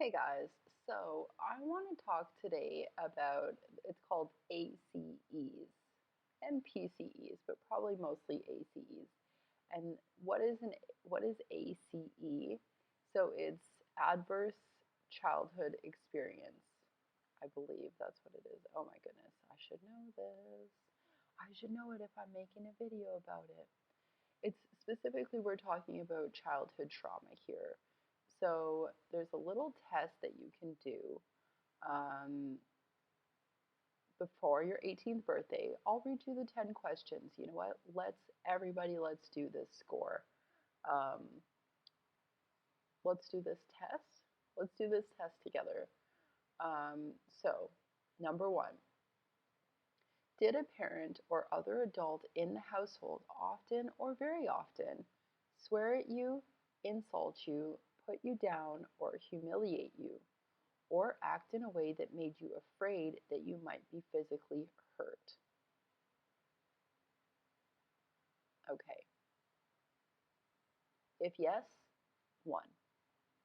Hey guys, so I want to talk today about it's called ACEs and PCEs, but probably mostly ACEs. And what is ACE? So it's adverse childhood experience. I believe that's what it is. Oh my goodness, I should know this. I should know it if I'm making a video about it. It's specifically, we're talking about childhood trauma here. So there's a little test that you can do um, before your 18th birthday. I'll read you the 10 questions. You know what? Let's do this score. Um, let's do this test. Let's do this test together. So, number one, did a parent or other adult in the household often or very often swear at you, insult you, put you down, or humiliate you, or act in a way that made you afraid that you might be physically hurt? Okay. If yes, 1.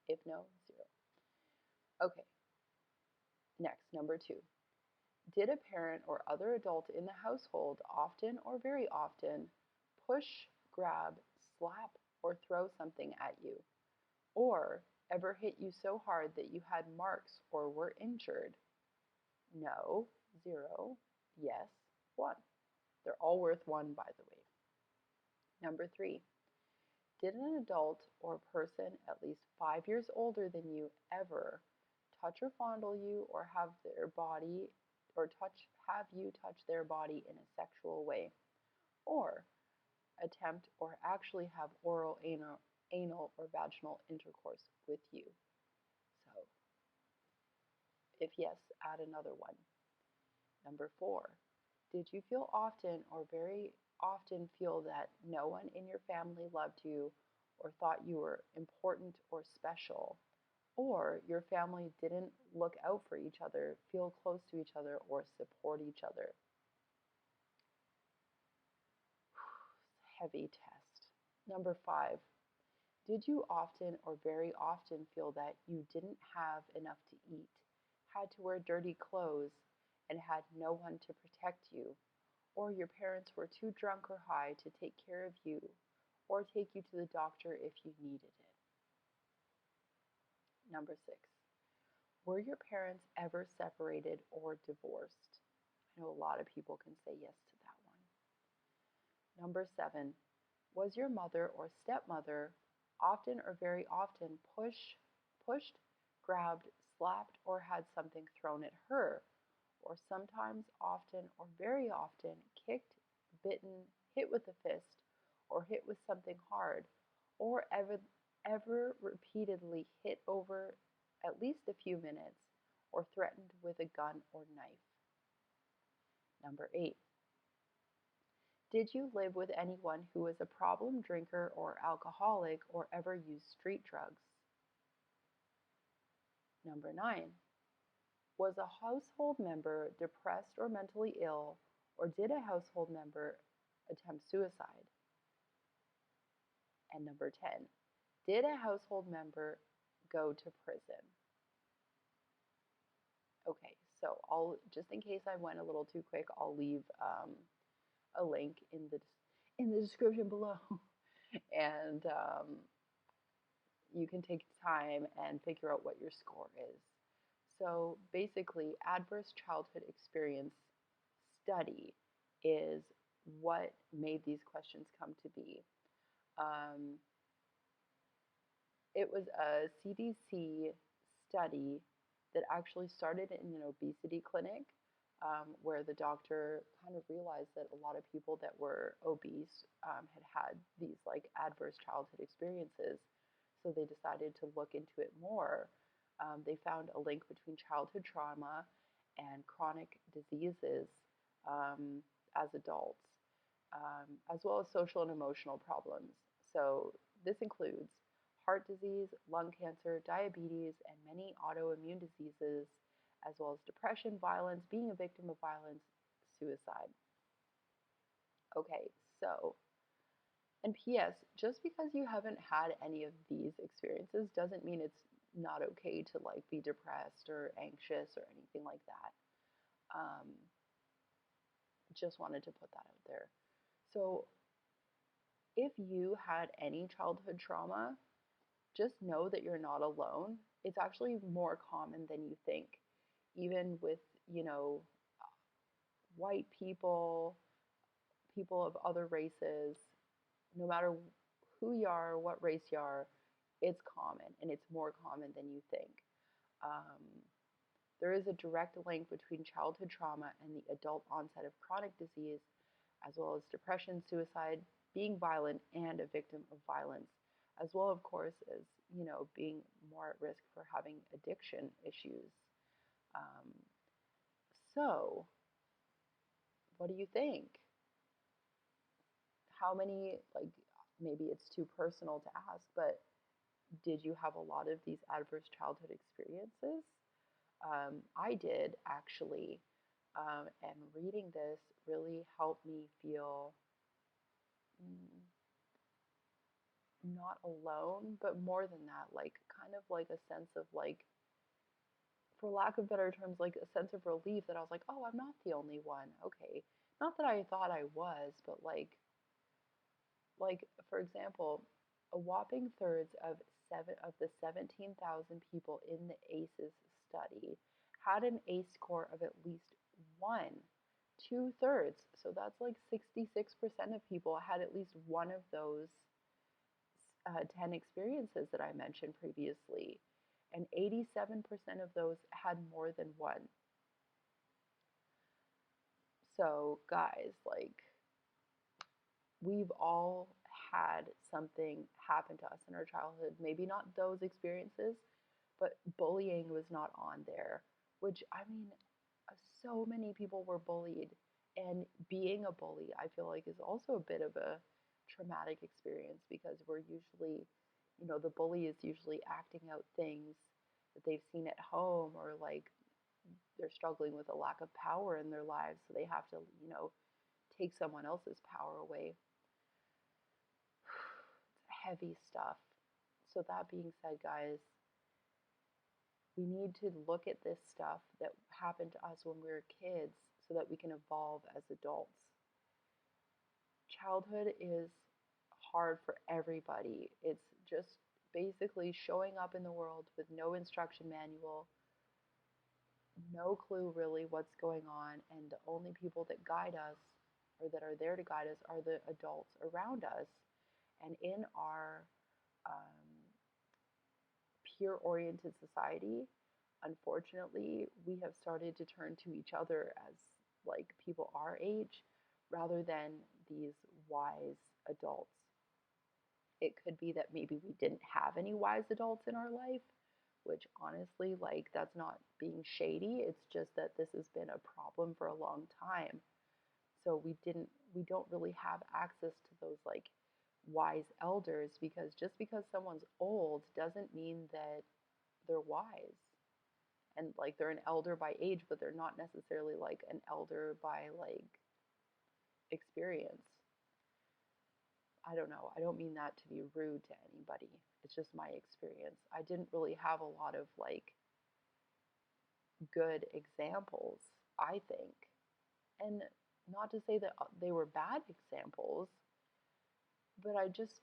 If no, 0. Okay. Next, number 2. Did a parent or other adult in the household often or very often push, grab, slap, or throw something at you? Or ever hit you so hard that you had marks or were injured? No, 0. Yes, 1. They're all worth 1, by the way. Number 3. Did an adult or person at least 5 years older than you ever touch or fondle you or have you touch their body in a sexual way? Or attempt or actually have oral, anal or vaginal intercourse with you? So, if yes, add another one. Number 4, did you feel often or very often feel that no one in your family loved you or thought you were important or special? Or your family didn't look out for each other, feel close to each other, or support each other? Heavy test. Number 5, did you often or very often feel that you didn't have enough to eat, had to wear dirty clothes, and had no one to protect you? Or your parents were too drunk or high to take care of you or take you to the doctor if you needed it? Number 6, were your parents ever separated or divorced? I know a lot of people can say yes to that one. Number 7, was your mother or stepmother often or very often pushed, grabbed, slapped, or had something thrown at her? Or sometimes, often, or very often kicked, bitten, hit with a fist, or hit with something hard, or ever repeatedly hit over at least a few minutes, or threatened with a gun or knife? Number 8, did you live with anyone who was a problem drinker or alcoholic or ever used street drugs? Number 9, was a household member depressed or mentally ill, or did a household member attempt suicide? And number 10, did a household member go to prison? Okay, so I'll, just in case I went a little too quick, I'll leave a link in the description below, and you can take time and figure out what your score is. So basically, adverse childhood experience study is what made these questions come to be. Um, it was a CDC study that actually started in an obesity clinic, where the doctor kind of realized that a lot of people that were obese had these like adverse childhood experiences. So they decided to look into it more. They found a link between childhood trauma and chronic diseases as adults, as well as social and emotional problems. So this includes heart disease, lung cancer, diabetes, and many autoimmune diseases, as well as depression, violence, being a victim of violence, suicide. Okay, so, and P.S., just because you haven't had any of these experiences doesn't mean it's not okay to like be depressed or anxious or anything like that. Um, just wanted to put that out there. So, if you had any childhood trauma, just know that you're not alone. It's actually more common than you think, even with, you know, white people, people of other races, no matter who you are, what race you are, it's common and it's more common than you think. Um, there is a direct link between childhood trauma and the adult onset of chronic disease, as well as depression, suicide, being violent, and a victim of violence, as well, of course, as being more at risk for having addiction issues. Um, so, what do you think? How many, like, maybe it's too personal to ask, but did you have a lot of these adverse childhood experiences? I did actually, and reading this really helped me feel mm, not alone, but more than that, like kind of like a sense of like, for lack of better terms, like a sense of relief that I was like, oh, I'm not the only one. Okay, not that I thought I was, but like for example, a whopping thirds of the 17,000 people in the ACEs study had an ACE score of at least one. Two-thirds, so that's like 66% of people had at least one of those 10 experiences that I mentioned previously, and 87% of those had more than one. So, guys, like, we've all had something happen to us in our childhood. Maybe not those experiences, but bullying was not on there, which I mean, so many people were bullied. And being a bully, I feel like, is also a bit of a traumatic experience because we're usually, the bully is usually acting out things that they've seen at home, or like they're struggling with a lack of power in their lives. So they have to, take someone else's power away. It's heavy stuff. So, that being said, guys, we need to look at this stuff that happened to us when we were kids so that we can evolve as adults. Childhood is hard for everybody. It's just basically showing up in the world with no instruction manual, no clue really what's going on, and the only people that guide us or that are there to guide us are the adults around us. And in our peer oriented society, unfortunately, we have started to turn to each other as like people our age rather than these wise adults. It could be that maybe we didn't have any wise adults in our life, which honestly, like, that's not being shady. It's just that this has been a problem for a long time. So we don't really have access to those like wise elders, because just because someone's old doesn't mean that they're wise. And like they're an elder by age, but they're not necessarily like an elder by like experience. I don't know. I don't mean that to be rude to anybody. It's just my experience. I didn't really have a lot of like good examples, I think. And not to say that they were bad examples, but I just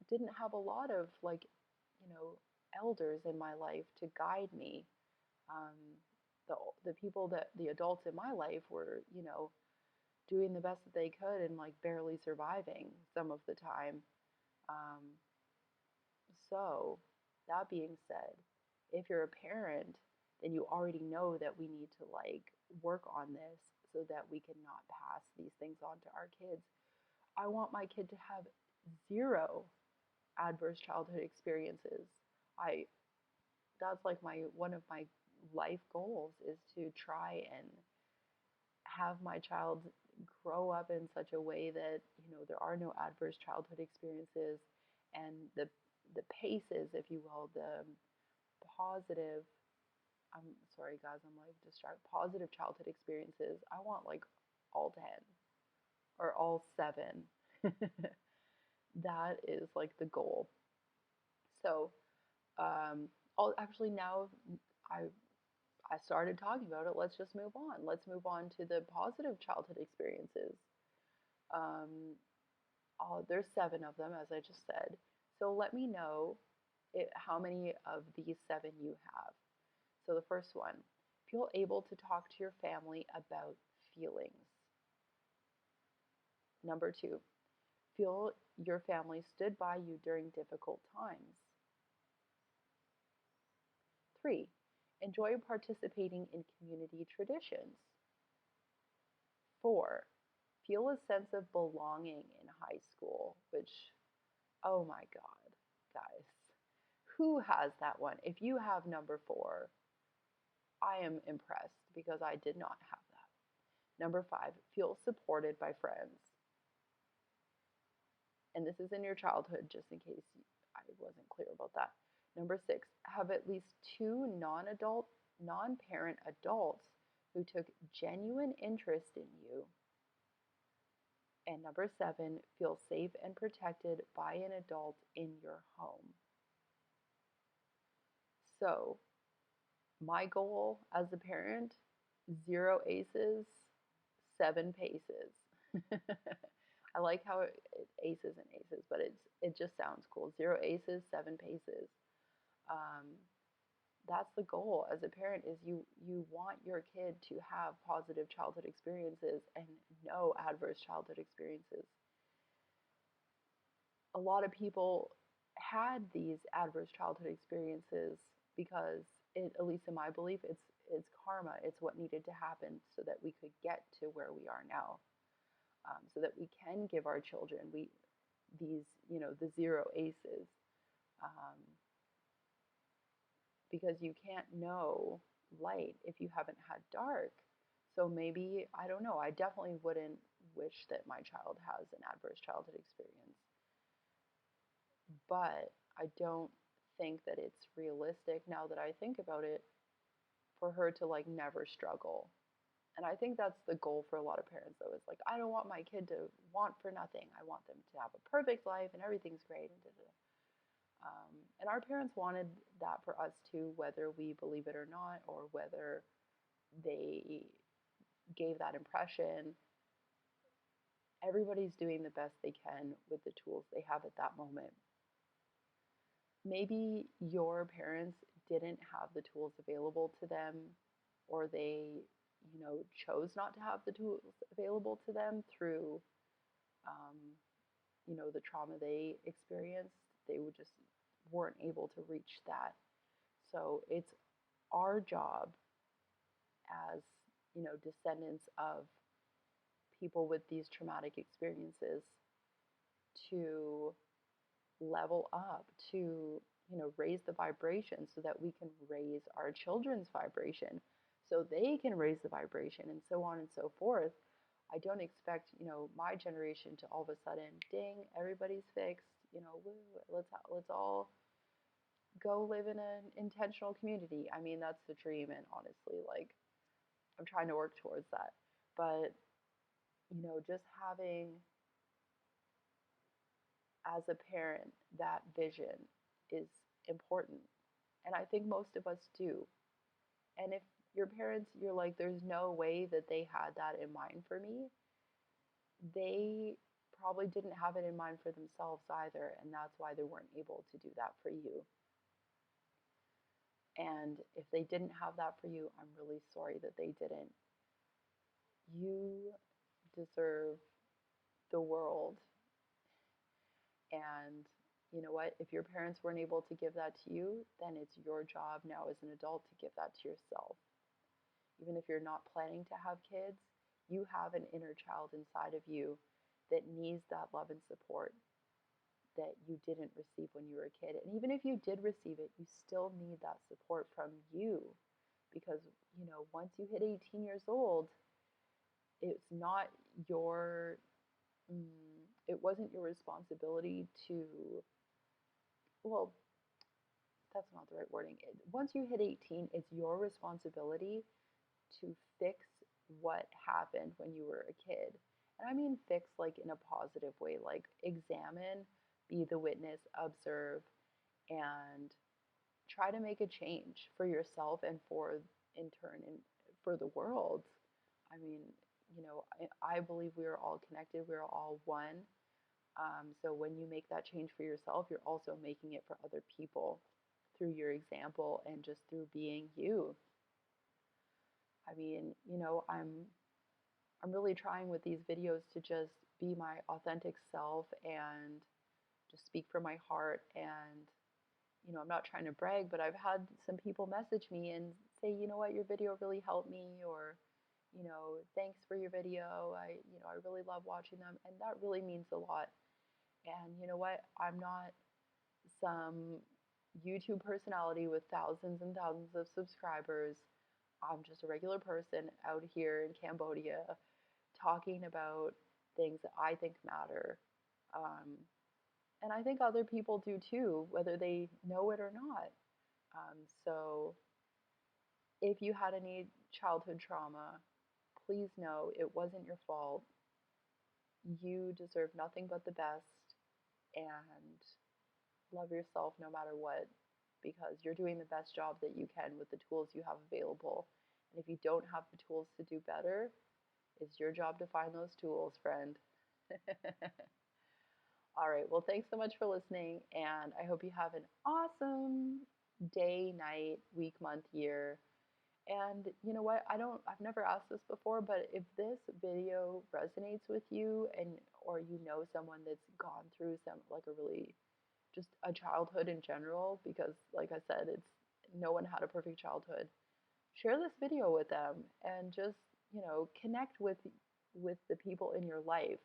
didn't have a lot of like, you know, elders in my life to guide me. Um, the people that the adults in my life were, doing the best that they could and like barely surviving some of the time. Um, so that being said, if you're a parent, then you already know that we need to like work on this so that we can not pass these things on to our kids. I want my kid to have zero adverse childhood experiences. I That's like my one of my life goals is to try and have my child grow up in such a way that there are no adverse childhood experiences, and the paces, if you will, the positive, I'm sorry guys, I'm like distracted, positive childhood experiences, I want like all 10 or all 7. That is like the goal. So Actually, now I I started talking about it. Let's just move on. Let's move on to the positive childhood experiences. Um, there's 7 of them, as I just said. So let me know how many of these 7 you have. So the first one, feel able to talk to your family about feelings. Number 2, feel your family stood by you during difficult times. 3, enjoy participating in community traditions. 4, feel a sense of belonging in high school, which, oh my God, guys, who has that one? If you have number 4, I am impressed because I did not have that. Number 5, feel supported by friends. And this is in your childhood, just in case I wasn't clear about that. Number 6, have at least 2 non-parent adults who took genuine interest in you. And number 7, feel safe and protected by an adult in your home. So, my goal as a parent, 0 aces, 7 paces. I like how aces and aces, but it just sounds cool. 0 aces, 7 paces. Um, that's the goal as a parent, is you want your kid to have positive childhood experiences and no adverse childhood experiences. A lot of people had these adverse childhood experiences because at least in my belief, it's karma. It's what needed to happen so that we could get to where we are now, so that we can give our children these, the 0 aces, um, because you can't know light if you haven't had dark. So maybe, I don't know, I definitely wouldn't wish that my child has an adverse childhood experience, but I don't think that it's realistic, now that I think about it, for her to like never struggle. And I think that's the goal for a lot of parents, though. Is like, I don't want my kid to want for nothing. I want them to have a perfect life and everything's great. And our parents wanted that for us too, whether we believe it or not, or whether they gave that impression. Everybody's doing the best they can with the tools they have at that moment. Maybe your parents didn't have the tools available to them, or they, chose not to have the tools available to them through, um, the trauma they experienced. They would just weren't able to reach that. So it's our job as, descendants of people with these traumatic experiences to level up, to, raise the vibration so that we can raise our children's vibration, so they can raise the vibration, and so on and so forth. I don't expect, my generation to all of a sudden, ding, everybody's fixed, woo, let's all go live in an intentional community. I mean, that's the dream, and honestly, like, I'm trying to work towards that. But, just having, as a parent, that vision is important. And I think most of us do. And if your parents, you're like, there's no way that they had that in mind for me, they probably didn't have it in mind for themselves either. And that's why they weren't able to do that for you. And if they didn't have that for you, I'm really sorry that they didn't. You deserve the world. And you know what? If your parents weren't able to give that to you, then it's your job now as an adult to give that to yourself. Even if you're not planning to have kids, you have an inner child inside of you that needs that love and support that you didn't receive when you were a kid. And even if you did receive it, you still need that support from you, because, once you hit 18 years old, it's not your, it wasn't your responsibility to, well, that's not the right wording. Once you hit 18, it's your responsibility to fix what happened when you were a kid. And I mean fix like in a positive way, like examine, be the witness, observe, and try to make a change for yourself and for in turn and for the world. I mean, I believe we are all connected. We are all one. So when you make that change for yourself, you're also making it for other people through your example and just through being you. I mean, I'm really trying with these videos to just be my authentic self and just speak from my heart. And I'm not trying to brag, but I've had some people message me and say, you know what, your video really helped me, or thanks for your video. I really love watching them, and that really means a lot. And you know what, I'm not some YouTube personality with thousands and thousands of subscribers. I'm just a regular person out here in Cambodia talking about things that I think matter. Um, and I think other people do too, whether they know it or not. So if you had any childhood trauma, please know it wasn't your fault. You deserve nothing but the best, and love yourself no matter what, because you're doing the best job that you can with the tools you have available. And if you don't have the tools to do better, it's your job to find those tools, friend. All right. Well, thanks so much for listening, and I hope you have an awesome day, night, week, month, year. And you know what? I've never asked this before, but if this video resonates with you, and or you know someone that's gone through some, like, a really, just a childhood in general, because like I said, it's no one had a perfect childhood. Share this video with them and just, connect with the people in your life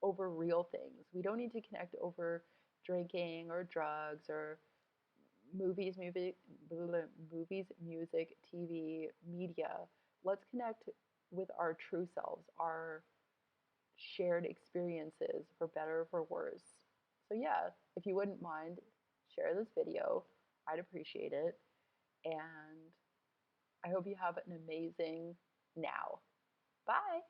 over real things. We don't need to connect over drinking or drugs or movies, movies, music, TV, media. Let's connect with our true selves, our shared experiences, for better or for worse. So yeah, if you wouldn't mind, share this video. I'd appreciate it. And I hope you have an amazing now. Bye.